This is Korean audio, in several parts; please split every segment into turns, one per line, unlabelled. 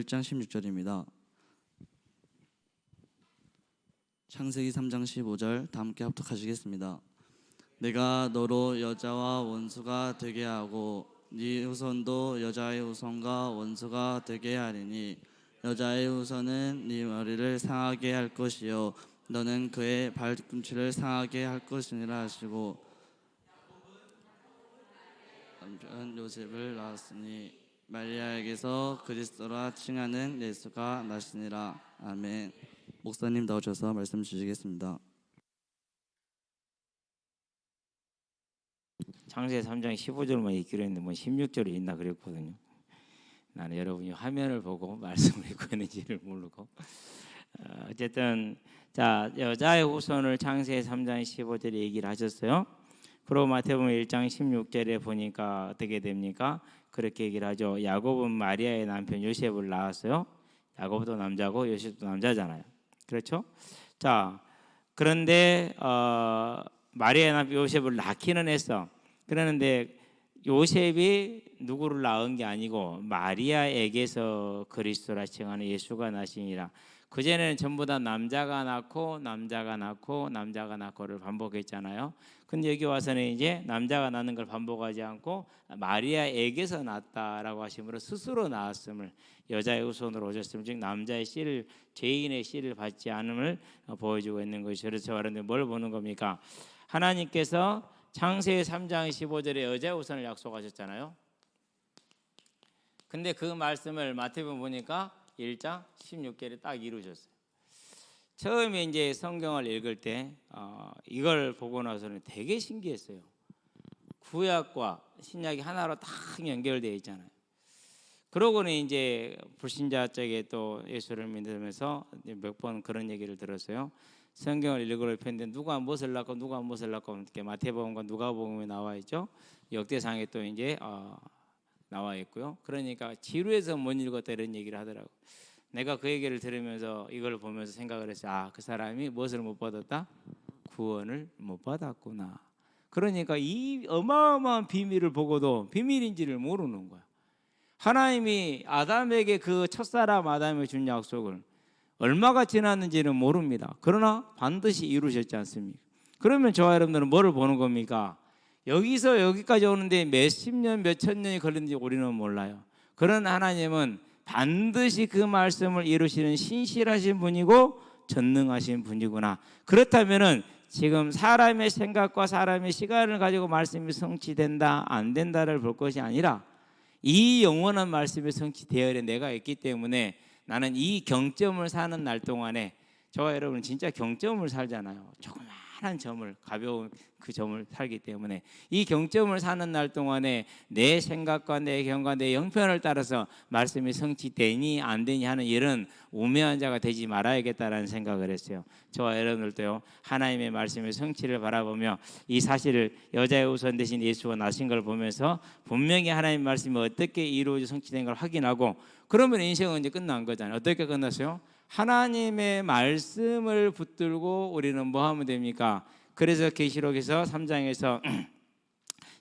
1장 16절입니다. 창세기 3장 15절 다 함께 합독하시겠습니다. 내가 너로 여자와 원수가 되게 하고 네 후손도 여자의 후손과 원수가 되게 하리니 여자의 후손은 네 머리를 상하게 할 것이요 너는 그의 발꿈치를 상하게 할 것이니라 하시고 남편 요셉을 낳았으니 마리아에게서 그리스도라 칭하는 예수가 나시니라. 아멘. 목사님 나오셔서 말씀 주시겠습니다.
창세기 3장 15절만 읽기로 했는데 뭐 16절이 있나 그랬거든요. 나는 여러분이 화면을 보고 말씀을 읽고 있는지를 모르고 어쨌든 자 여자의 후손을 창세기 3장 15절에 얘기를 하셨어요. 그리고 마태복음 1장 16절에 보니까 어떻게 됩니까? 그렇게 얘기를 하죠. 야곱은 마리아의 남편 요셉을 낳았어요. 야곱도 남자고 요셉도 남자잖아요. 그렇죠? 자 그런데 마리아의 남편 요셉을 낳기는 했어. 그러는데 요셉이 누구를 낳은 게 아니고 마리아에게서 그리스도라 칭하는 예수가 나시니라. 그전에는 전부 다 남자가 낳고 남자가 낳고 남자가 낳고를 반복했잖아요. 근데 여기 와서는 이제 남자가 낳는 걸 반복하지 않고 마리아에게서 낳았다라고 하심으로 스스로 낳았음을 여자의 후손으로 오셨음을 즉 남자의 씨를 죄인의 씨를 받지 않음을 보여주고 있는 것이죠. 그래서 그런데 뭘 보는 겁니까? 하나님께서 창세기 3장 15절에 여자의 후손을 약속하셨잖아요. 근데 그 말씀을 마태복음 보니까 1장 16절에 딱 이루셨어요. 처음에 이제 성경을 읽을 때 이걸 보고 나서는 되게 신기했어요. 구약과 신약이 하나로 딱 연결되어 있잖아요. 그러고는 이제 불신자 쪽에 또 예수를 믿으면서 몇 번 그런 얘기를 들었어요. 성경을 읽으러 폈는데 누가 무엇을 낳고 누가 무엇을 낳고 이렇게 마태복음과 누가복음에 나와 있죠. 역대상에 또 이제 나와 있고요. 그러니까 지루해서 못 읽었다 이런 얘기를 하더라고. 내가 그 얘기를 들으면서 이걸 보면서 생각을 했어요. 아, 그 사람이 무엇을 못 받았다? 구원을 못 받았구나. 그러니까 이 어마어마한 비밀을 보고도 비밀인지를 모르는 거야. 하나님이 아담에게 그 첫사람 아담에게 준 약속을 얼마가 지났는지는 모릅니다. 그러나 반드시 이루셨지 않습니까? 그러면 저와 여러분들은 뭐를 보는 겁니까? 여기서 여기까지 오는데 몇십 년, 몇천 년이 걸리는지 우리는 몰라요. 그런 하나님은 반드시 그 말씀을 이루시는 신실하신 분이고 전능하신 분이구나. 그렇다면은 지금 사람의 생각과 사람의 시간을 가지고 말씀이 성취된다, 안 된다를 볼 것이 아니라 이 영원한 말씀이 성취되어야 내가 있기 때문에 나는 이 경점을 사는 날 동안에 저와 여러분은 진짜 경점을 살잖아요. 조그마한 점을, 가벼운 그 점을 살기 때문에 이 경점을 사는 날 동안에 내 생각과 내 경과 내 형편을 따라서 말씀이 성취되니 안 되니 하는 일은 우매한 자가 되지 말아야겠다라는 생각을 했어요. 저와 여러분들도요, 하나님의 말씀의 성취를 바라보며 이 사실을 여자의 후손 대신 예수가 나신 걸 보면서 분명히 하나님의 말씀이 어떻게 이루어져 성취된 걸 확인하고 그러면 인생은 이제 끝난 거잖아요. 어떻게 끝났어요? 하나님의 말씀을 붙들고 우리는 뭐 하면 됩니까? 그래서 계시록에서 3장에서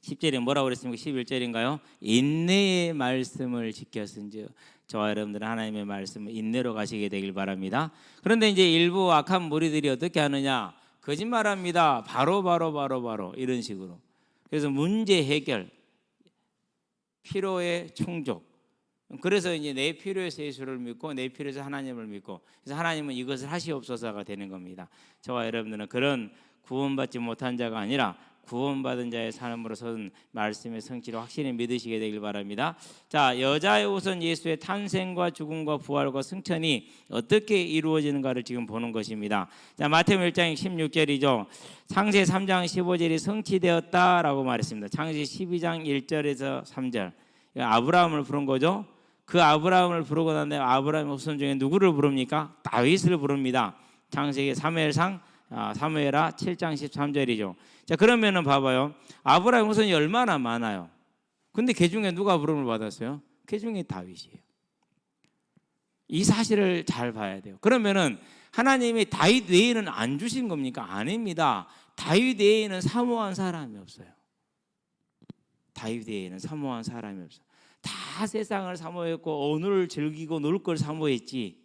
10절에 뭐라고 그랬습니까? 11절인가요? 인내의 말씀을 지켰은즉 저와 여러분들은 하나님의 말씀을 인내로 가시게 되길 바랍니다. 그런데 이제 일부 악한 무리들이 어떻게 하느냐? 거짓말합니다. 바로 이런 식으로. 그래서 문제 해결, 필요의 충족. 그래서 이제 내 필요에서 예수를 믿고 내 필요에서 하나님을 믿고 그래서 하나님은 이것을 하시옵소서가 되는 겁니다. 저와 여러분들은 그런 구원받지 못한 자가 아니라 구원받은 자의 삶으로서는 말씀의 성취를 확실히 믿으시게 되길 바랍니다. 자, 여자의 후손 예수의 탄생과 죽음과 부활과 승천이 어떻게 이루어지는가를 지금 보는 것입니다. 자, 마태복음 1장 16절이죠. 창세기 3장 15절이 성취되었다라고 말했습니다. 창세기 12장 1절에서 3절. 아브라함을 부른 거죠. 그 아브라함을 부르고 난 다음에 아브라함의 후손 중에 누구를 부릅니까? 다윗을 부릅니다. 창세기 사무엘상 사무엘하 7장 13절이죠. 자, 그러면은 봐봐요. 아브라함 후손이 얼마나 많아요. 근데 그 중에 누가 부름을 받았어요? 그 중에 다윗이에요. 이 사실을 잘 봐야 돼요. 그러면은 하나님이 다윗 외에는 안 주신 겁니까? 아닙니다. 다윗 외에는 사모한 사람이 없어요. 다윗 외에는 사모한 사람이 없어요. 다 세상을 사모했고 오늘을 즐기고 놀 걸 사모했지,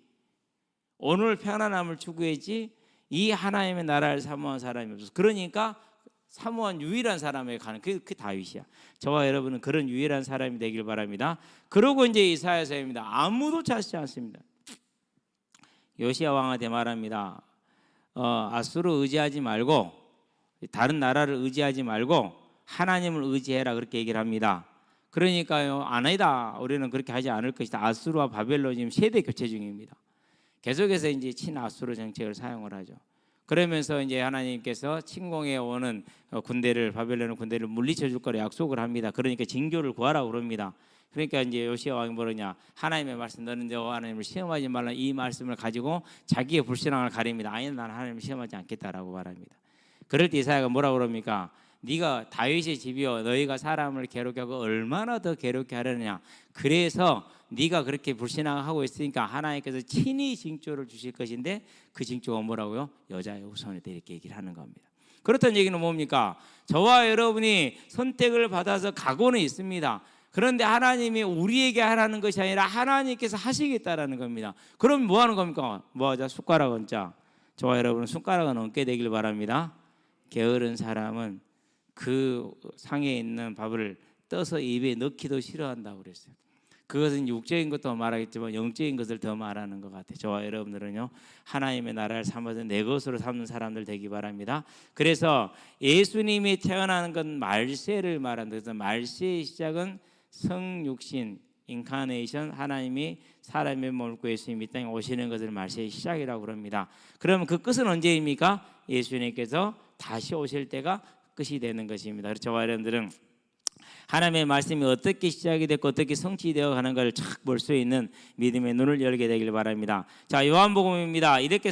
오늘 편안함을 추구했지 이 하나님의 나라를 사모한 사람이 없어서, 그러니까 사모한 유일한 사람에 가는 그 다윗이야. 저와 여러분은 그런 유일한 사람이 되길 바랍니다. 그러고 이제 이사야서입니다. 아무도 찾지 않습니다. 요시야 왕한테 말합니다. 아수르 의지하지 말고, 다른 나라를 의지하지 말고 하나님을 의지해라, 그렇게 얘기를 합니다. 그러니까요, 아니다, 우리는 그렇게 하지 않을 것이다. 아수르와 바벨론 지금 세대 교체 중입니다. 계속해서 이제 친아수르 정책을 사용을 하죠. 그러면서 이제 하나님께서 침공해 오는 군대를, 바벨론 군대를 물리쳐 줄 거라 약속을 합니다. 그러니까 징조를 구하라고 그럽니다. 그러니까 이제 요시야 왕이 뭐냐, 하나님의 말씀, 너는 여호와 하나님을 시험하지 말라, 이 말씀을 가지고 자기의 불신앙을 가립니다. 아니, 나는 하나님을 시험하지 않겠다라고 말합니다. 그럴 때 이사야가 뭐라고 그럽니까? 네가 다윗의 집이여, 너희가 사람을 괴롭게 하고 얼마나 더 괴롭게 하려느냐. 그래서 네가 그렇게 불신앙하고 있으니까 하나님께서 친히 징조를 주실 것인데, 그 징조가 뭐라고요? 여자의 후손이다, 이렇게 얘기를 하는 겁니다. 그렇다는 얘기는 뭡니까? 저와 여러분이 선택을 받아서 각오는 있습니다. 그런데 하나님이 우리에게 하라는 것이 아니라 하나님께서 하시겠다라는 겁니다. 그럼 뭐 하는 겁니까? 뭐 하자? 숟가락 얹자. 저와 여러분은 숟가락은 얹게 되길 바랍니다. 게으른 사람은 그 상에 있는 밥을 떠서 입에 넣기도 싫어한다고 그랬어요. 그것은 육적인 것도 말하겠지만 영적인 것을 더 말하는 것 같아요. 저와 여러분들은요, 하나님의 나라를 삼아서 내 것으로 삼는 사람들 되기 바랍니다. 그래서 예수님이 태어나는 건 말세를 말한다. 그래서 말세의 시작은 성육신, 인카네이션, 하나님이 사람의 몸을 입고 예수님이 이 땅에 오시는 것을 말세의 시작이라고 그럽니다. 그러면 그 끝은 언제입니까? 예수님께서 다시 오실 때가 끝이 되는 것입니다. 그래서 저와 여러분들은 하나님의 말씀이 어떻게 시작이 됐고 어떻게 성취되어 가는 것을 착 볼 수 있는 믿음의 눈을 열게 되길 바랍니다. 자, 요한복음입니다. 이렇게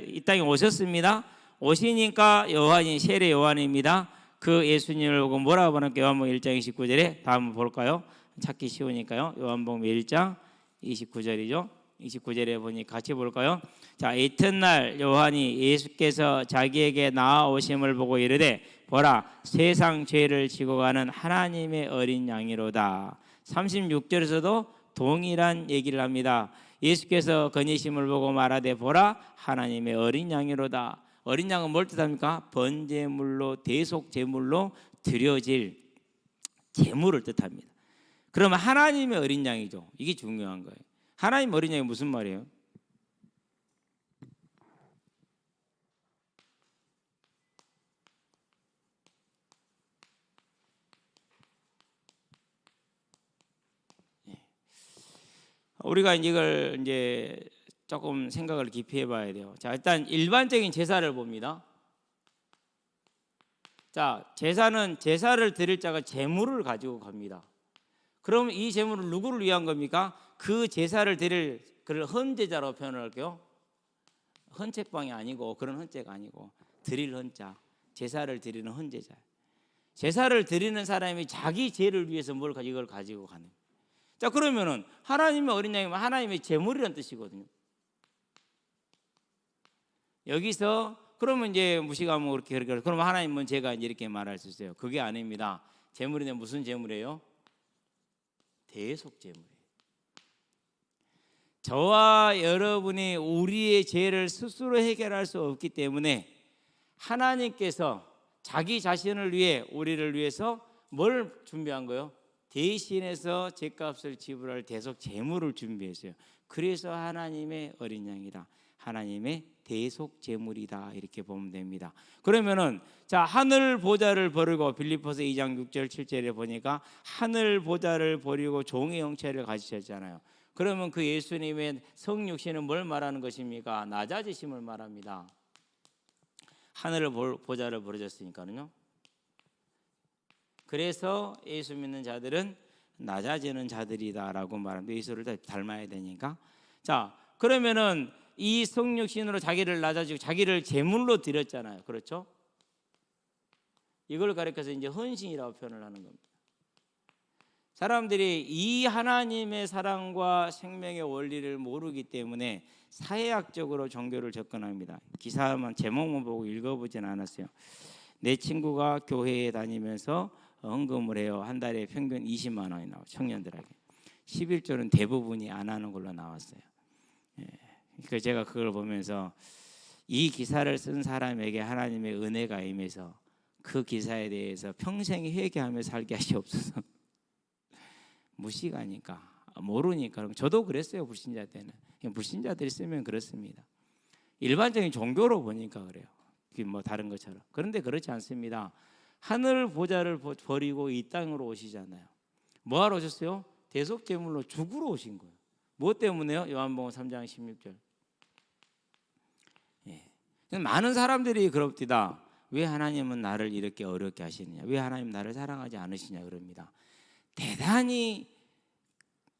이 땅에 오셨습니다. 오시니까 요한이, 세례 요한입니다. 그 예수님을 보고 뭐라고 하는 게 요한복음 1장 29절에 다 한번 볼까요? 찾기 쉬우니까요. 요한복음 1장 29절이죠. 29절에 보니 같이 볼까요? 자, 이튿날 요한이 예수께서 자기에게 나아오심을 보고 이르되 보라, 세상 죄를 지고 가는 하나님의 어린 양이로다. 36절에서도 동일한 얘기를 합니다. 예수께서 건의심을 보고 말하되 보라, 하나님의 어린 양이로다. 어린 양은 뭘 뜻합니까? 번제물로, 대속제물로 드려질 제물을 뜻합니다. 그러면 하나님의 어린 양이죠. 이게 중요한 거예요. 하나님 어린 양이 무슨 말이에요? 우리가 이걸 이제 조금 생각을 깊이 해봐야 돼요. 자, 일단 일반적인 제사를 봅니다. 자, 제사를 드릴 자가 제물을 가지고 갑니다. 그럼 이 제물은 누구를 위한 겁니까? 그 제사를 드릴 그를 헌제자로 표현을 할게요. 헌책방이 아니고, 그런 헌제가 아니고 드릴 헌자, 제사를 드리는 헌제자. 제사를 드리는 사람이 자기 죄를 위해서 이걸 가지고 가는. 자, 그러면은 하나님의 어린 양이면 하나님의 제물이라는 뜻이거든요. 여기서 그러면 이제 무식하면 그렇게 그러면 하나님은 제가 이렇게 말할 수 있어요. 그게 아닙니다. 제물인데 무슨 제물이에요? 대속 제물이에요. 저와 여러분이 우리의 죄를 스스로 해결할 수 없기 때문에 하나님께서 자기 자신을 위해, 우리를 위해서 뭘 준비한 거예요? 대신해서 죄값을 지불할 대속 제물을 준비했어요. 그래서 하나님의 어린 양이다, 하나님의 대속 제물이다, 이렇게 보면 됩니다. 그러면은 자, 하늘 보좌를 버리고, 빌립보서 2장 6절 7절에 보니까 하늘 보좌를 버리고 종의 형체를 가지셨잖아요. 그러면 그 예수님의 성육신은 뭘 말하는 것입니까? 낮아지심을 말합니다. 하늘 보좌를 버리셨으니까요. 그래서 예수 믿는 자들은 낮아지는 자들이다라고 말합니다. 예수를 닮아야 되니까. 자, 그러면은 이 성육신으로 자기를 낮아지고 자기를 제물로 드렸잖아요. 그렇죠? 이걸 가리켜서 이제 헌신이라고 표현을 하는 겁니다. 사람들이 이 하나님의 사랑과 생명의 원리를 모르기 때문에 사회학적으로 종교를 접근합니다. 기사만 제목만 보고 읽어보진 않았어요. 내 친구가 교회에 다니면서 헌금을 해요. 한 달에 평균 20만 원이 나와요, 청년들에게. 11조는 대부분이 안 하는 걸로 나왔어요. 예. 그러니까 제가 그걸 보면서 이 기사를 쓴 사람에게 하나님의 은혜가 임해서 그 기사에 대해서 평생 회개하며 살게 하시옵소서. 무식하니까 모르니까. 저도 그랬어요. 불신자 때는. 불신자들이 쓰면 그렇습니다. 일반적인 종교로 보니까 그래요. 뭐 다른 것처럼. 그런데 그렇지 않습니다. 하늘 보좌를 버리고 이 땅으로 오시잖아요. 뭐하러 오셨어요? 대속제물로 죽으러 오신 거예요. 뭐 때문에요? 요한복음 3장 16절. 예. 많은 사람들이 그럽디다. 왜 하나님은 나를 이렇게 어렵게 하시느냐? 왜 하나님 나를 사랑하지 않으시냐 그럽니다. 대단히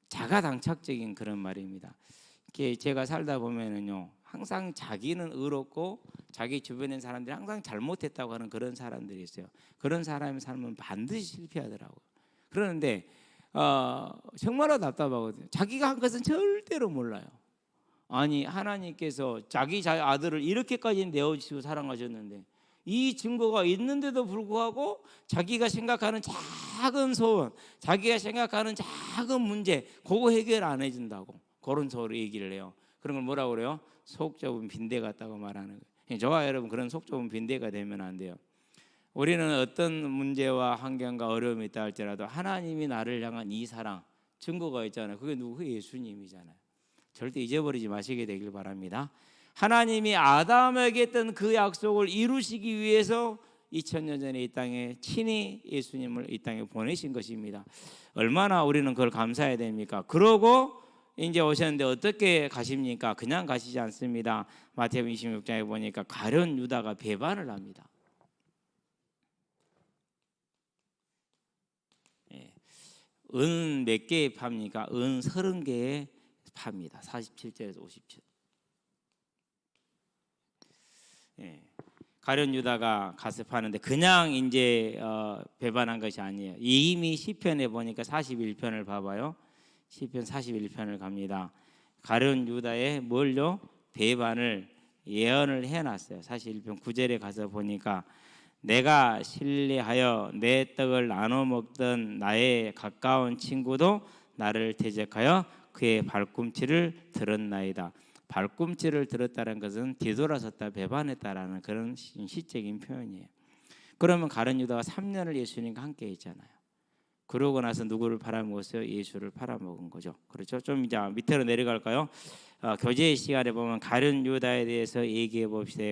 자가당착적인 그런 말입니다. 제가 살다 보면은요, 항상 자기는 의롭고 자기 주변에 있는 사람들이 항상 잘못했다고 하는 그런 사람들이 있어요. 그런 사람의 삶은 반드시 실패하더라고요. 그러는데 정말로 답답하거든요. 자기가 한 것은 절대로 몰라요. 아니, 하나님께서 자기 아들을 이렇게까지 내어주시고 사랑하셨는데 이 증거가 있는데도 불구하고 자기가 생각하는 작은 소원, 자기가 생각하는 작은 문제, 그거 해결 안 해준다고 그런 소리 얘기를 해요. 그런 걸 뭐라고 그래요? 속 좁은 빈대 같다고 말하는 거예요. 저와 여러분 그런 속 좁은 빈대가 되면 안 돼요. 우리는 어떤 문제와 환경과 어려움이 있다 할지라도 하나님이 나를 향한 이 사랑, 증거가 있잖아요. 그게 누구? 예수님이잖아요. 절대 잊어버리지 마시게 되길 바랍니다. 하나님이 아담에게 했던 그 약속을 이루시기 위해서 2000년 전에 이 땅에 친히 예수님을 이 땅에 보내신 것입니다. 얼마나 우리는 그걸 감사해야 됩니까? 그러고 이제 오셨는데 어떻게 가십니까? 그냥 가시지 않습니다. 마태복음 26장에 보니까 가룟 유다가 배반을 합니다. 은 몇 개에 팝니까? 은 30개에 팝니다. 47절에서 57절. 가룟 유다가 가서 파는데 그냥 이제 배반한 것이 아니에요. 이미 시편에 보니까 41편을 봐봐요. 시편 41편을 갑니다. 가룟 유다의 뭘요? 배반을 예언을 해놨어요. 41편 9절에 가서 보니까 내가 신뢰하여 내 떡을 나눠 먹던 나의 가까운 친구도 나를 대적하여 그의 발꿈치를 들었나이다. 발꿈치를 들었다는 것은 뒤돌아섰다, 배반했다라는 그런 시적인 표현이에요. 그러면 가룟 유다가 3년을 예수님과 함께 있잖아요. 그러고 나서 누구를 팔아먹었어요? 예수를 팔아먹은 거죠. 그렇죠? 좀 이제 밑으로 내려갈까요? 교제의 시간에 보면 가룟 유다에 대해서 얘기해 봅시다.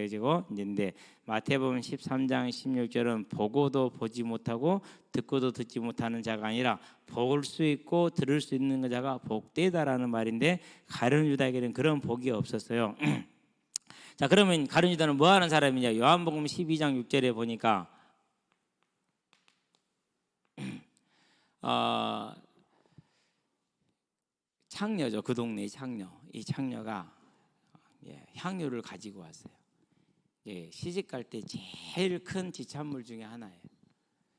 근데 마태복음 13장 16절은 보고도 보지 못하고 듣고도 듣지 못하는 자가 아니라 볼 수 있고 들을 수 있는 자가 복되다라는 말인데 가룟 유다에게는 그런 복이 없었어요. 자, 그러면 가룟 유다는 뭐 하는 사람이냐? 요한복음 12장 6절에 보니까 창녀죠. 그 동네의 창녀. 이 창녀가 향유를 가지고 왔어요. 시집 갈 때 제일 큰 지참물 중에 하나예요.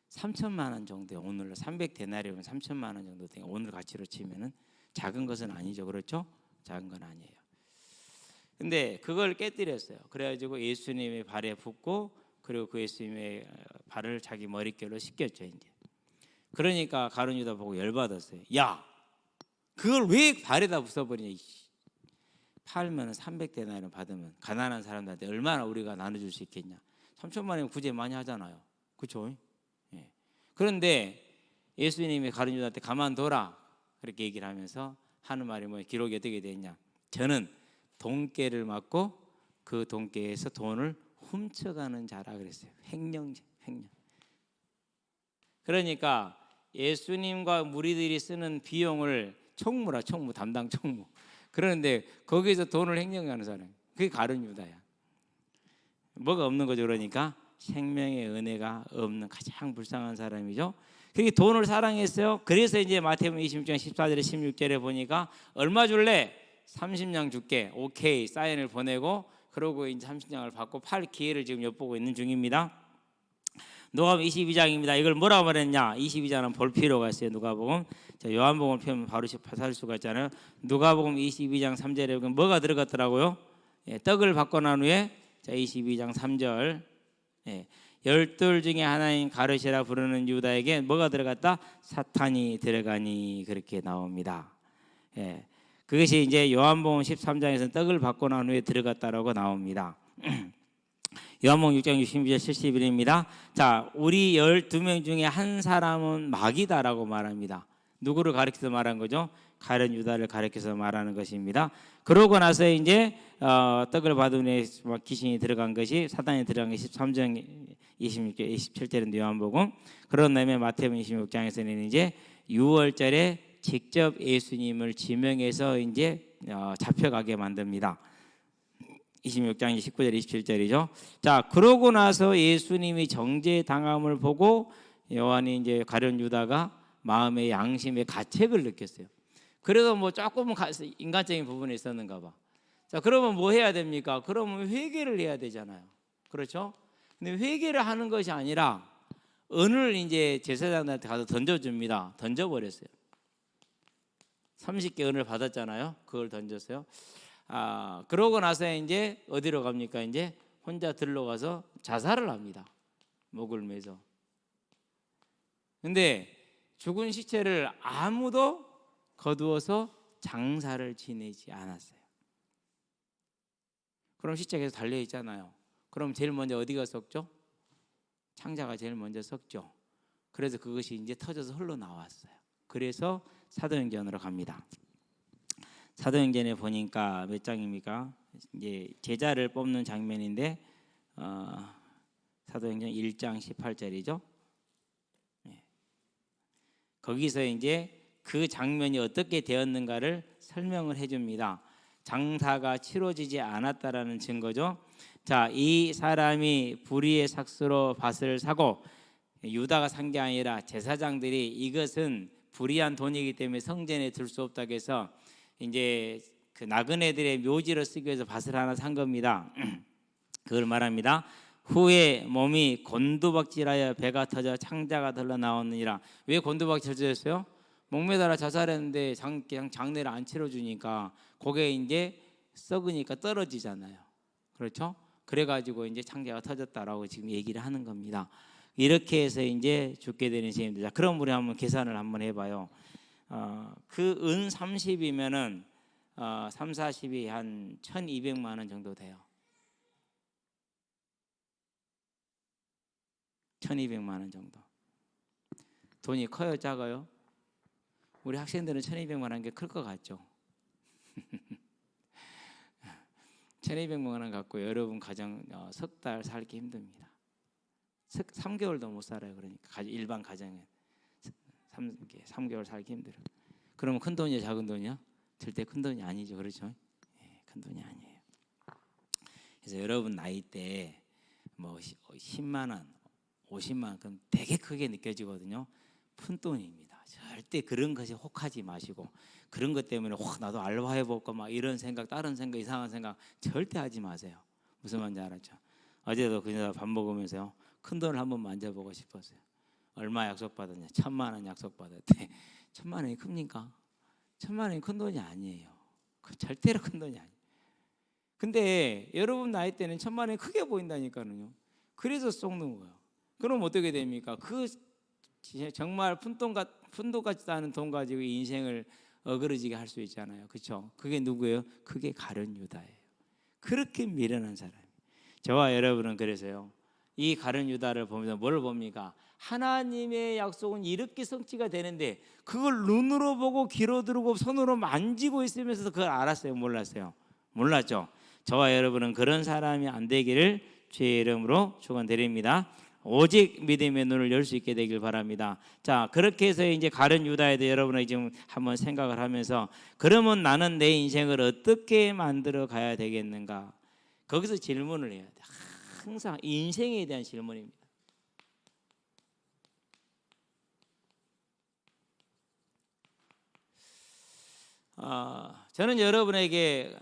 3천만 원 정도예요. 오늘로 300데나리오면 3천만 원 정도 돼요. 오늘 가치로 치면은 작은 것은 아니죠. 그렇죠? 작은 건 아니에요. 근데 그걸 깨뜨렸어요. 그래가지고 예수님의 발에 붓고 그리고 그 예수님의 발을 자기 머릿결로 씻겼죠. 이제. 그러니까 가룟 유다 보고 열받았어요. 야, 그걸 왜 발에다 부숴버리냐. 팔면 300데나리온 받으면 가난한 사람들한테 얼마나 우리가 나눠줄 수 있겠냐. 3천만 원이면 구제 많이 하잖아요. 그렇죠? 그런데 예수님이 가룟 유다한테 가만둬라 그렇게 얘기를 하면서 하는 말이 뭐 기록이 어떻게 되냐. 저는 돈깨를 맞고 그 돈깨에서 돈을 훔쳐가는 자라 그랬어요. 횡령죄, 횡령. 그러니까 예수님과 무리들이 쓰는 비용을 총무라, 총무, 담당 총무. 그러는데 거기서 돈을 횡령하는 사람, 그게 가룟 유다야. 뭐가 없는 거죠? 그러니까 생명의 은혜가 없는 가장 불쌍한 사람이죠. 그게 돈을 사랑했어요. 그래서 이제 마태복음 26장 14절에 16절에 보니까 얼마 줄래? 30냥 줄게. 오케이, 사인을 보내고 그러고 이제 30냥을 받고 팔 기회를 지금 엿보고 있는 중입니다. 누가복음 22장입니다. 이걸 뭐라고 말했냐? 22장은 볼 필요가 있어요. 누가복음. 자, 요한복음을 펴면 바로 살 수가 있잖아요. 누가복음 22장 3절에 뭐가 들어갔더라고요? 떡을 받고 난 후에 자 22장 3절. 열둘 중에 하나인 가룟이라 부르는 유다에게 뭐가 들어갔다? 사탄이 들어가니 그렇게 나옵니다. 예, 그것이 이제 요한복음 13장에서 떡을 받고 난 후에 들어갔다라고 나옵니다. 요한복음 6장 62절 71입니다. 자, 우리 12명 중에 한 사람은 마귀다라고 말합니다. 누구를 가리켜서 말한 거죠? 가룟 유다를 가리켜서 말하는 것입니다. 그러고 나서 이제 떡을 받은 후에 귀신이 들어간 것이 사단이 들어간 것이 13장 26절 27절인데 요한복음. 그런 다음에 마태복음 26장에서는 이제 6월절에 직접 예수님을 지명해서 이제 잡혀가게 만듭니다. 26장 19절 27절이죠. 자, 그러고 나서 예수님이 정죄당함을 보고 요한이 이제 가룟 유다가 마음의 양심의 가책을 느꼈어요. 그래도 뭐 조금은 인간적인 부분이 있었는가 봐. 자, 그러면 뭐 해야 됩니까? 그러면 회개를 해야 되잖아요. 그렇죠? 근데 회개를 하는 것이 아니라 은을 이제 제사장한테 가서 던져줍니다. 던져버렸어요. 30개 은을 받았잖아요. 그걸 던졌어요. 그러고 나서 이제 어디로 갑니까? 이제 혼자 들러가서 자살을 합니다. 목을 매서. 근데 죽은 시체를 아무도 거두어서 장사를 지내지 않았어요. 그럼 시체가 계속 달려 있잖아요. 그럼 제일 먼저 어디가 썩죠? 창자가 제일 먼저 썩죠. 그래서 그것이 이제 터져서 흘러나왔어요. 그래서 사도행전으로 갑니다. 사도행전에 보니까 몇 장입니까? 이제 제자를 뽑는 장면인데 사도행전 1장 18절이죠. 거기서 이제 그 장면이 어떻게 되었는가를 설명을 해줍니다. 장사가 치러지지 않았다라는 증거죠. 자, 이 사람이 불의의 삭수로 밭을 사고 유다가 산 게 아니라 제사장들이 이것은 불의한 돈이기 때문에 성전에 둘 수 없다고 해서 이제 그 나그네들의 묘지로 쓰기 위해서 밭을 하나 산 겁니다. 그걸 말합니다. 후에 몸이 곤두박질하여 배가 터져 창자가 덜러 나오느니라. 왜 곤두박질 터졌어요? 목매달아 자살했는데 그냥 장례를 안 치러주니까 그게 이제 썩으니까 떨어지잖아요. 그렇죠? 그래가지고 이제 창자가 터졌다라고 지금 얘기를 하는 겁니다. 이렇게 해서 이제 죽게 되는 셈입니다. 그럼 우리 한번 계산을 한번 해봐요. 그 은 30이면은 3, 40이 한 1,200만 원 정도 돼요. 1,200만 원 정도. 돈이 커요, 작아요? 우리 학생들은 1,200만 원 게 클 것 같죠? 1,200만 원 갖고 여러분 가정 석 달 살기 힘듭니다. 3개월도 못 살아요. 그러니까 일반 가정에 3개월 살기 힘들어. 그러면 큰 돈이야, 작은 돈이야? 절대 큰 돈이 아니죠, 그렇죠? 큰 돈이 아니에요. 그래서 여러분 나이 때 뭐 10만 원, 50만 원 그럼 되게 크게 느껴지거든요. 푼 돈입니다. 절대 그런 것에 혹하지 마시고 그런 것 때문에 나도 알바해볼까 막 이런 생각, 다른 생각, 이상한 생각 절대 하지 마세요. 무슨 말인지 알았죠? 어제도 그냥 밥 먹으면서요. 큰 돈을 한번 만져보고 싶었어요. 얼마 약속받았냐? 1,000만 원 약속받았대. 1,000만 원이 큽니까? 1,000만 원이 큰 돈이 아니에요. 절대로 큰 돈이 아니에요. 근데 여러분 나이 때는 1,000만 원이 크게 보인다니까요. 그래서 속는 거예요. 그럼 어떻게 됩니까? 그 정말 푼돈 같지도 않은 돈 가지고 인생을 어그러지게 할 수 있잖아요. 그렇죠? 그게 누구예요? 그게 가룟 유다예요. 그렇게 미련한 사람. 저와 여러분은 그래서요. 이 가룟 유다를 보면서 뭘 봅니까? 하나님의 약속은 이렇게 성취가 되는데 그걸 눈으로 보고 귀로 들고 손으로 만지고 있으면서 그걸 알았어요? 몰랐어요? 몰랐죠? 저와 여러분은 그런 사람이 안 되기를 주의 이름으로 축원드립니다. 오직 믿음의 눈을 열 수 있게 되길 바랍니다. 자, 그렇게 해서 이제 가룟 유다에 대해 여러분이 지금 한번 생각을 하면서 그러면 나는 내 인생을 어떻게 만들어 가야 되겠는가? 거기서 질문을 해야 돼. 항상 인생에 대한 질문입니다. 저는 여러분에게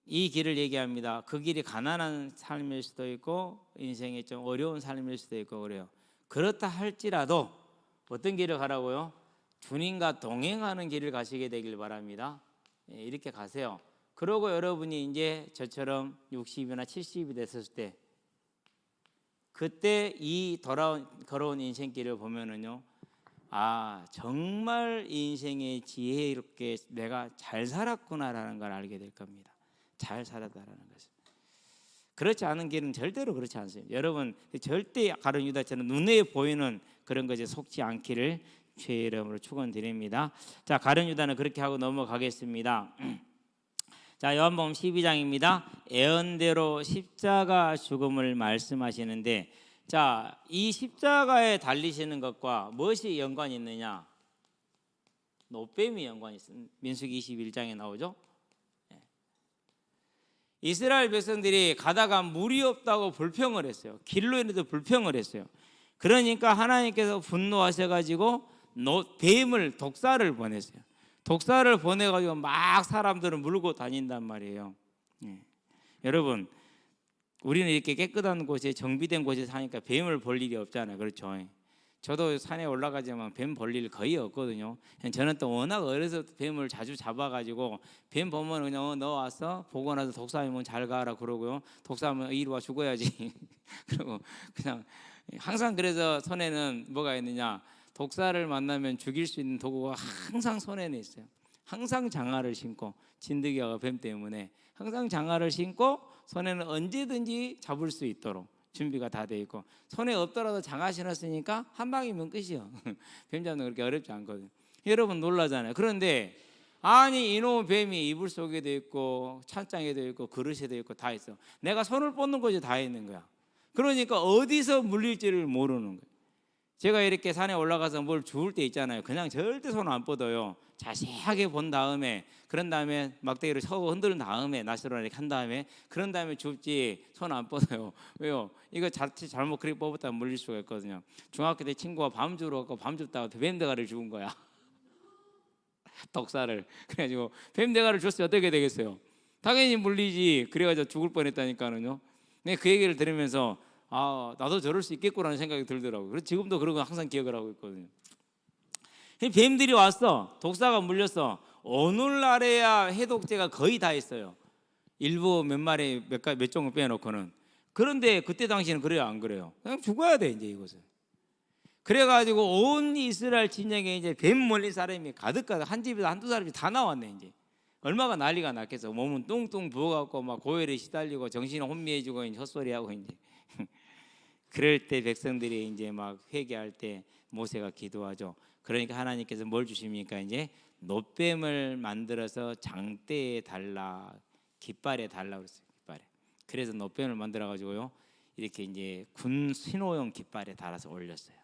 이 길을 얘기합니다. 그 길이 가난한 삶일 수도 있고 인생이 좀 어려운 삶일 수도 있고 그래요. 그렇다 할지라도 어떤 길을 가라고요? 주님과 동행하는 길을 가시게 되길 바랍니다. 이렇게 가세요. 그러고 여러분이 이제 저처럼 60이나 70이 됐을 때 그때 이 걸어온 인생길을 보면은요, 아 정말 인생의 지혜롭게 내가 잘 살았구나라는 걸 알게 될 겁니다. 잘 살았다라는 것을. 그렇지 않은 길은 절대로 그렇지 않습니다. 여러분 절대 가룟 유다처럼 눈에 보이는 그런 것에 속지 않기를 주의 이름으로 축원드립니다. 자, 가룟 유다는 그렇게 하고 넘어가겠습니다. 자, 요한복음 12장입니다. 애언대로 십자가 죽음을 말씀하시는데, 자, 이 십자가에 달리시는 것과 무엇이 연관이 있느냐? 노뱀이 연관이 있습니다. 민수기 21장에 나오죠. 이스라엘 백성들이 가다가 물이 없다고 불평을 했어요. 길로 인해서 불평을 했어요. 그러니까 하나님께서 분노하셔가지고 뱀을, 독사를 보냈어요. 독사를 보내가지고 막 사람들을 물고 다닌단 말이에요. 여러분, 우리는 이렇게 깨끗한 곳에 정비된 곳에 사니까 뱀을 볼 일이 없잖아요. 그렇죠? 저도 산에 올라가지만 뱀 볼 일 거의 없거든요. 저는 또 워낙 어려서 뱀을 자주 잡아가지고 뱀 보면 그냥 너 왔어? 보고 나서 독사하면 잘 가라 그러고요. 독사하면 이리 와 죽어야지. 그리고 그냥 항상 그래서 손에는 뭐가 있느냐? 독사를 만나면 죽일 수 있는 도구가 항상 손에는 있어요. 항상 장화를 신고, 진드기가 뱀 때문에 항상 장화를 신고 손에는 언제든지 잡을 수 있도록 준비가 다 돼 있고, 손에 없더라도 장화 신었으니까 한 방이면 끝이요. 뱀 잡는 거 그렇게 어렵지 않거든요. 여러분 놀라잖아요. 그런데 아니 이놈 뱀이 이불 속에도 있고 찬장에도 있고 그릇에도 있고 다 있어. 내가 손을 뻗는 곳이 다 있는 거야. 그러니까 어디서 물릴지를 모르는 거예요. 제가 이렇게 산에 올라가서 뭘 주울 때 있잖아요. 그냥 절대 손 안 뻗어요. 자세하게 본 다음에, 그런 다음에 막대기를 서고 흔든 다음에, 낫으로 이렇게 한 다음에, 그런 다음에 줍지 손 안 뻗어요. 왜요? 이거 잘못 그렇게 뽑았다면 물릴 수가 있거든요. 중학교 때 친구가 밤 주러 갔고 밤 줍다가 뱀대가를 죽은 거야. 독사를. 그래가지고 뱀대가를 줬으면 어떻게 되겠어요? 당연히 물리지. 그래가지고 죽을 뻔했다니까는요. 근데 그 얘기를 들으면서 아, 나도 저럴 수 있겠구나라는 생각이 들더라고요. 그래서 지금도 그런 거 항상 기억을 하고 있거든요. 뱀들이 왔어. 독사가 물렸어. 오늘날에야 해독제가 거의 다 있어요. 일부 몇 마리 몇 종을 빼놓고는. 그런데 그때 당시에는 그래요, 안 그래요? 그냥 죽어야 돼 이제 이것은. 그래가지고 온 이스라엘 진영에 이제 뱀 몰린 사람이 가득가득, 한 집에서 한두 사람이 다 나왔네 이제. 얼마가 난리가 났겠어. 몸은 뚱뚱 부어갖고 막 고열에 시달리고 정신이 혼미해지고 이제 헛소리하고 이제. 그럴 때 백성들이 이제 막 회개할 때 모세가 기도하죠. 그러니까 하나님께서 뭘 주십니까? 이제 노뱀을 만들어서 장대에 달라, 깃발에 달라 그랬어요. 깃발에. 그래서 노뱀을 만들어 가지고요, 이렇게 이제 군 신호용 깃발에 달아서 올렸어요.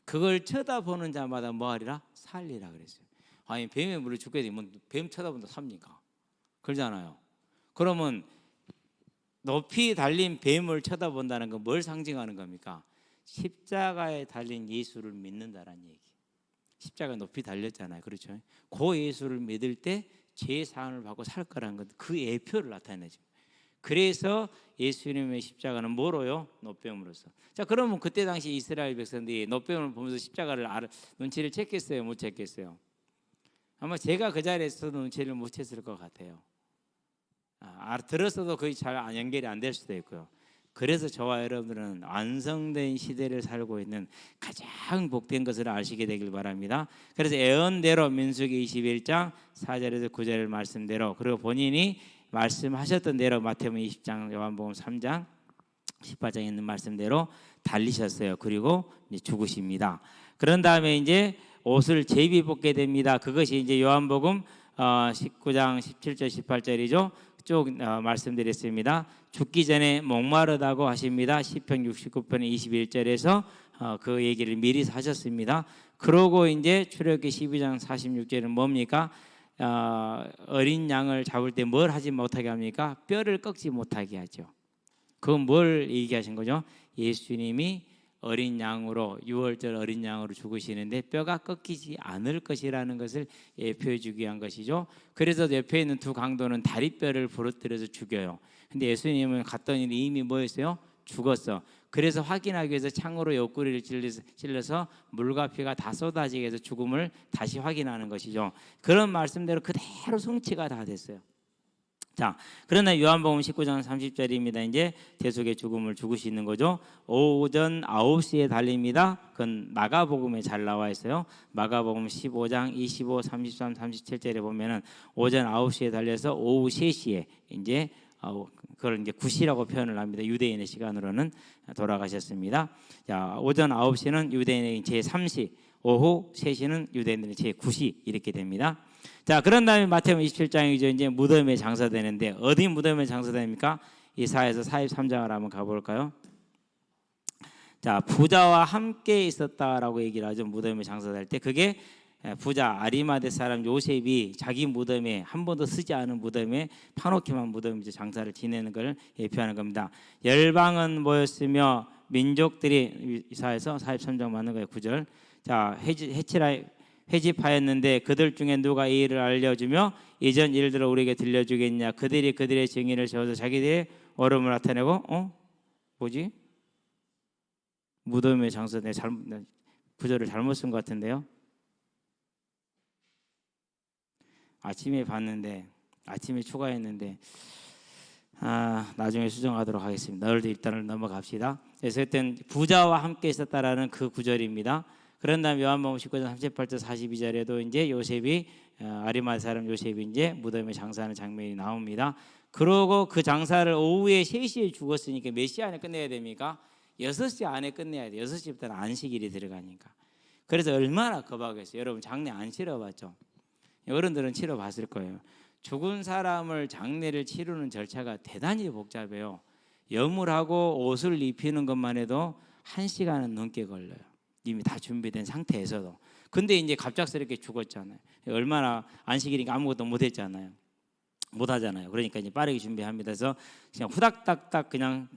그걸 쳐다보는 자마다 뭐하리라? 살리라 그랬어요. 아니 뱀에 물을 죽게 되면 뱀 쳐다본다 삽니까? 그러잖아요. 그러면 높이 달린 뱀을 쳐다본다는 건 뭘 상징하는 겁니까? 십자가에 달린 예수를 믿는다라는 얘기. 십자가 높이 달렸잖아요. 그렇죠? 그 예수를 믿을 때 죄 사함을 받고 살 거라는 것, 그 예표를 나타내죠. 그래서 예수님의 십자가는 뭐로요? 노뱀으로서. 자, 그러면 그때 당시 이스라엘 백성들이 노뱀을 보면서 십자가를 눈치를 챘겠어요? 못 챘겠어요? 아마 제가 그 자리에 있어도 눈치를 못 챘을 것 같아요. 들었어도 거의 잘 연결이 안 될 수도 있고요. 그래서 저와 여러분들은 완성된 시대를 살고 있는 가장 복된 것을 아시게 되길 바랍니다. 그래서 예언대로 민수기 21장 4절에서 9절 말씀대로, 그리고 본인이 말씀하셨던 대로 마태복음 20장, 요한복음 3장 18장에 있는 말씀대로 달리셨어요. 그리고 이제 죽으십니다. 그런 다음에 이제 옷을 제비 벗게 됩니다. 그것이 이제 요한복음 19장 17절 18절이죠. 쭉 말씀드렸습니다. 죽기 전에 목마르다고 하십니다. 시편 69편 21절에서 그 얘기를 미리 하셨습니다. 그러고 이제 출애굽기 12장 46절은 뭡니까? 어린 양을 잡을 때 뭘 하지 못하게 합니까? 뼈를 꺾지 못하게 하죠. 그건 뭘 얘기하신 거죠? 예수님이 어린 양으로, 6월절 어린 양으로 죽으시는데 뼈가 꺾이지 않을 것이라는 것을 예표해 주기 위한 것이죠. 그래서 옆에 있는 두 강도는 다리뼈를 부러뜨려서 죽여요. 근데 예수님은 갔더니 이미 뭐였어요? 죽었어. 그래서 확인하기 위해서 창으로 옆구리를 찔러서 물과 피가 다 쏟아지게 해서 죽음을 다시 확인하는 것이죠. 그런 말씀대로 그대로 성취가 다 됐어요. 자, 그러나 요한복음 19장 30절입니다. 이제 대속의 죽음을 죽으시는 거죠. 오전 9시에 달립니다. 그건 마가복음에 잘 나와 있어요. 마가복음 15장 25, 33, 37절에 보면은 오전 9시에 달려서 오후 3시에 이제 그걸 이제 9시라고 표현을 합니다. 유대인의 시간으로는 돌아가셨습니다. 자, 오전 9시는 유대인의 제3시, 오후 3시는 유대인의 제9시 이렇게 됩니다. 자, 그런 다음에 마태복음 27장이죠. 이제 무덤에 장사되는데 어디 무덤에 장사됩니까? 이사야서 43장을 한번 가볼까요? 자, 부자와 함께 있었다라고 얘기를 하죠. 무덤에 장사될 때 그게 부자 아리마대 사람 요셉이 자기 무덤에 한 번도 쓰지 않은 무덤에 파놓기만 무덤 이제 장사를 지내는 걸 예표하는 겁니다. 열방은 모였으며 민족들이 이사야서 43장 맞는 거예요. 9절. 자, 회집하였는데 그들 중에 누가 이 일을 알려주며 이전 일들을 우리에게 들려주겠냐? 그들이 그들의 증인을 세워서 자기들의 얼음을 나타내고 뭐지? 무덤에 장사돼 구절을 잘못 쓴 것 같은데요. 아침에 봤는데 아침에 추가했는데 나중에 수정하도록 하겠습니다. 오늘도 일단은 넘어갑시다. 그래서 그때 부자와 함께 있었다라는 그 구절입니다. 그런 다음에 요한복음 19장 38절 42절에도 이제 요셉이 아리마대 사람 요셉이 이제 무덤에 장사하는 장면이 나옵니다. 그러고 그 장사를 오후에 3시에 죽었으니까 몇 시 안에 끝내야 됩니까? 6시 안에 끝내야 돼요. 6시부터는 안식일이 들어가니까. 그래서 얼마나 겁하겠어요. 여러분 장례 안 치러봤죠? 어른들은 치러봤을 거예요. 죽은 사람을 장례를 치르는 절차가 대단히 복잡해요. 염을하고 옷을 입히는 것만 해도 1시간은 넘게 걸려요. 이미 다 준비된 상태에서도. 근데 이제 갑작스럽게 죽었잖아요. 얼마나 안식일이니까 아무것도 못했잖아요. 못하잖아요. 그러니까 이제 빠르게 준비합니다. 그래서 그냥 후닥닥닥 그냥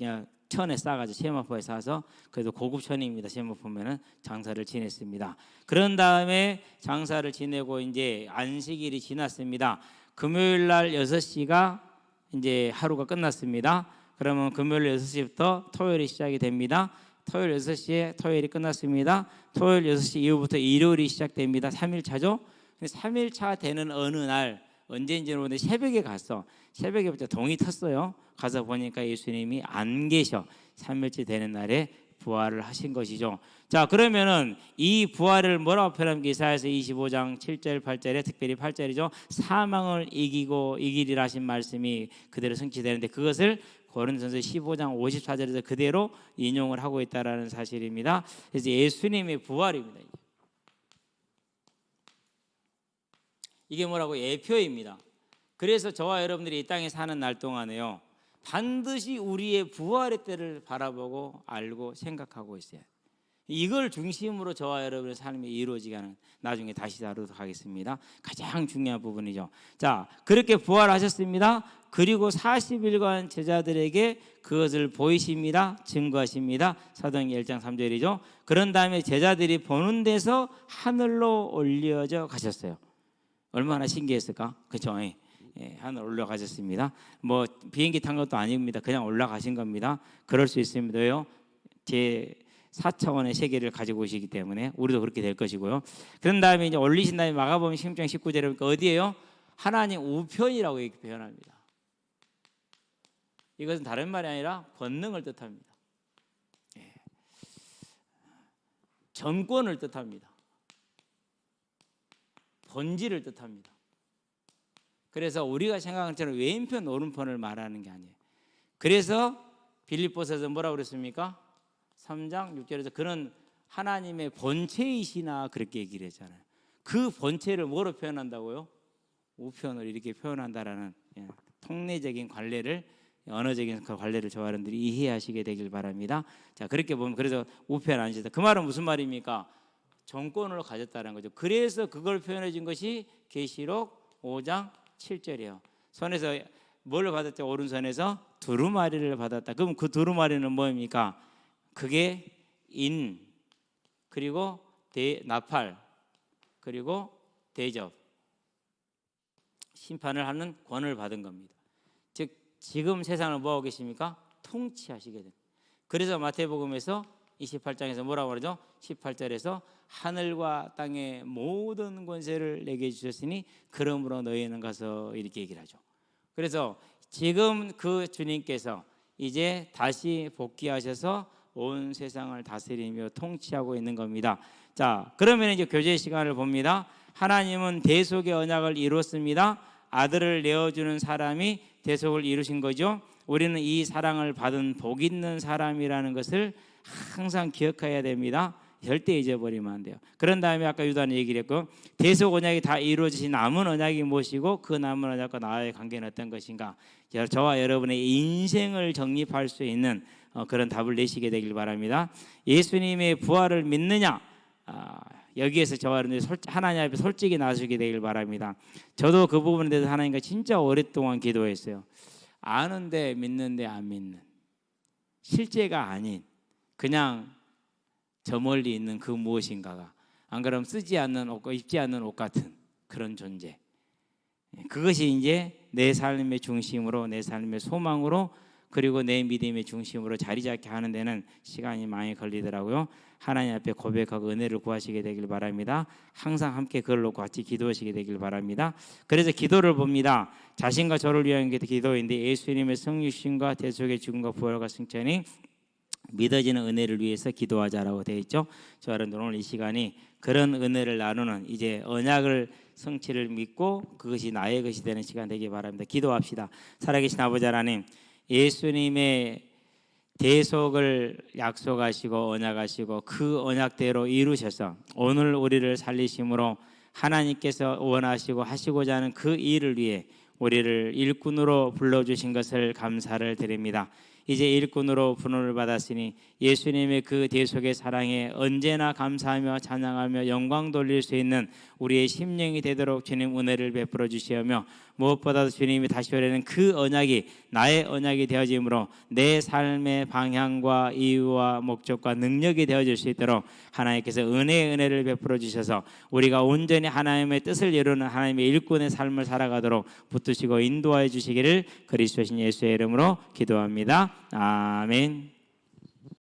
천에 싸가지고 세마포에 싸서 그래도 고급 천입니다. 세마포면은 장사를 지냈습니다. 그런 다음에 장사를 지내고 이제 안식일이 지났습니다. 금요일 날 6시가 이제 하루가 끝났습니다. 그러면 금요일 6시부터 토요일이 시작이 됩니다. 토요일 6시에 토요일이 끝났습니다. 토요일 6시 이후부터 일요일이 시작됩니다. 3일차죠. 3일차 되는 어느 날 언제인지는 모르는데 새벽에 갔어. 새벽에부터 동이 텄어요. 가서 보니까 예수님이 안 계셔. 3일째 되는 날에 부활을 하신 것이죠. 자, 그러면은 이 부활을 뭐라고 표현합니까? 이사야서 25장 7절 8절에 특별히 8절이죠. 사망을 이기리라 하신 말씀이 그대로 성취되는데 그것을 고린도전서 15장 54절에서 그대로 인용을 하고 있다라는 사실입니다. 그래서 예수님의 부활입니다. 이게 뭐라고? 예표입니다. 그래서 저와 여러분들이 이 땅에 사는 날 동안에요, 반드시 우리의 부활의 때를 바라보고 알고 생각하고 있어요. 이걸 중심으로 저와 여러분의 삶이 이루어지게 하는, 나중에 다시 다루도록 하겠습니다. 가장 중요한 부분이죠. 자, 그렇게 부활하셨습니다. 그리고 40일간 제자들에게 그것을 보이십니다. 증거하십니다. 사도행전 1장 3절이죠. 그런 다음에 제자들이 보는 데서 하늘로 올려져 가셨어요. 얼마나 신기했을까? 그렇죠? 하늘 올라가셨습니다. 뭐 비행기 탄 것도 아닙니다. 그냥 올라가신 겁니다. 그럴 수 있습니다. 왜요? 제 4차원의 세계를 가지고 오시기 때문에 우리도 그렇게 될 것이고요. 그런 다음에 이제 올리신 다음에 마가복음 16장 19절에 보니까 어디예요? 하나님 우편이라고 이렇게 표현합니다. 이것은 다른 말이 아니라 권능을 뜻합니다. 정권을 뜻합니다. 본질을 뜻합니다. 그래서 우리가 생각하는 것처럼 왼편 오른편을 말하는 게 아니에요. 그래서 빌립보서에서 뭐라고 그랬습니까? 3장 6절에서 그는 하나님의 본체이시나 그렇게 얘기를 했잖아요. 그 본체를 뭐로 표현한다고요? 우편을 이렇게 표현한다라는 통례적인 관례를, 언어적인 그 관례를 저와 여러분들이 이해하시게 되길 바랍니다. 자, 그렇게 보면 그래서 우편 아니시다. 그 말은 무슨 말입니까? 정권을 가졌다는 거죠. 그래서 그걸 표현해 준 것이 계시록 5장 7절이에요. 손에서 뭘 받았죠? 오른손에서 두루마리를 받았다. 그럼 그 두루마리는 뭐입니까? 그게 인, 그리고 나팔, 그리고 대접, 심판을 하는 권을 받은 겁니다. 즉 지금 세상을 뭐하고 계십니까? 통치하시게 됩니다. 그래서 마태복음에서 28장에서 뭐라고 그러죠? 18절에서 하늘과 땅의 모든 권세를 내게 주셨으니 그러므로 너희는 가서 이렇게 얘기를 하죠. 그래서 지금 그 주님께서 이제 다시 복귀하셔서 온 세상을 다스리며 통치하고 있는 겁니다. 자, 그러면 이제 교제 시간을 봅니다. 하나님은 대속의 언약을 이뤘습니다. 아들을 내어주는 사람이 대속을 이루신 거죠. 우리는 이 사랑을 받은 복 있는 사람이라는 것을 항상 기억해야 됩니다. 절대 잊어버리면 안 돼요. 그런 다음에 아까 유다는 얘기를 했고, 대속 언약이 다 이루어지신 남은 언약이 무엇이고 그 남은 언약과 나의 관계는 어떤 것인가. 저와 여러분의 인생을 정립할 수 있는 그런 답을 내시게 되길 바랍니다. 예수님의 부활을 믿느냐, 여기에서 저와 여러분이 하나님 앞에 솔직히 나서게 되길 바랍니다. 저도 그 부분에 대해서 하나님과 진짜 오랫동안 기도했어요. 아는데 믿는데 안 믿는, 실제가 아닌 그냥 저 멀리 있는 그 무엇인가가, 안 그러면 쓰지 않는 옷과 입지 않는 옷 같은 그런 존재, 그것이 이제 내 삶의 중심으로, 내 삶의 소망으로, 그리고 내 믿음의 중심으로 자리 잡게 하는 데는 시간이 많이 걸리더라고요. 하나님 앞에 고백하고 은혜를 구하시게 되길 바랍니다. 항상 함께 그걸 놓고 같이 기도하시게 되길 바랍니다. 그래서 기도를 봅니다. 자신과 저를 위한 기도인데, 예수님의 성육신과 대속의 죽음과 부활과 승천이 믿어지는 은혜를 위해서 기도하자라고 되어 있죠. 저 여러분들 오늘 이 시간이 그런 은혜를 나누는, 이제 언약을 성취를 믿고 그것이 나의 것이 되는 시간 되기 바랍니다. 기도합시다. 살아계신 아버지 하나님, 예수님의 대속을 약속하시고 언약하시고 그 언약대로 이루셔서 오늘 우리를 살리심으로 하나님께서 원하시고 하시고자 하는 그 일을 위해 우리를 일꾼으로 불러주신 것을 감사를 드립니다. 이제 일꾼으로 부름을 받았으니 예수님의 그 대속의 사랑에 언제나 감사하며 찬양하며 영광 돌릴 수 있는 우리의 심령이 되도록 주님 은혜를 베풀어 주시오며, 무엇보다도 주님이 다시 오려는 그 언약이 나의 언약이 되어짐으로 내 삶의 방향과 이유와 목적과 능력이 되어질 수 있도록 하나님께서 은혜를 베풀어 주셔서 우리가 온전히 하나님의 뜻을 이루는 하나님의 일꾼의 삶을 살아가도록 붙드시고 인도하여 주시기를 그리스도신 예수의 이름으로 기도합니다. 아멘.